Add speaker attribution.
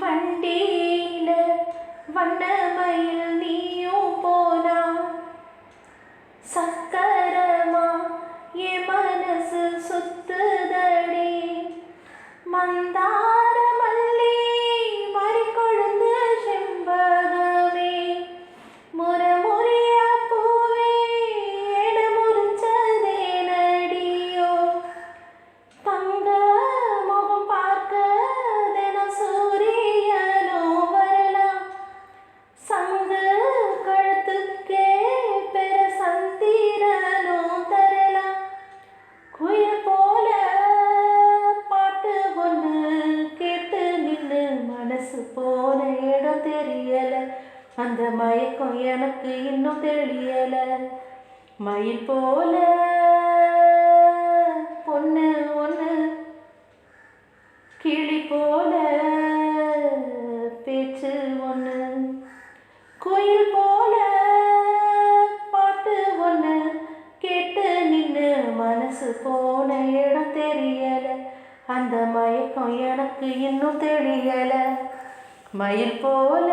Speaker 1: வண்டியில வண்ணமயில் நீயும் போனா சக்கரமா என் மனசு சுத்துதடி மந்தார மல்லி மறிக்கொழுந்து செம்பகமே முறமுறியா பூவே என முறிச்சதே நடியோ தங்க முகம் பார்க்க தினம் சூரியனோ வரலாம் சங்கு கழுத்துக்கே பெற சந்திரனோ தரலாம் குயில் போல பாட்டு ஒன்று கேட்டு நின்று மனசு போன இடம் தெரியல அந்த மயக்கம் எனக்கு இன்னும் தெரியல மயில் போல பொண்ணு ஒன்று கிளி போல பேச்சு ஒன்று குயில் போல பாட்டு ஒன்று கேட்டு நின்று மனசு போன இடம் தெரியல அந்த மயக்கம் எனக்கு இன்னும் தெரியல மயில் போல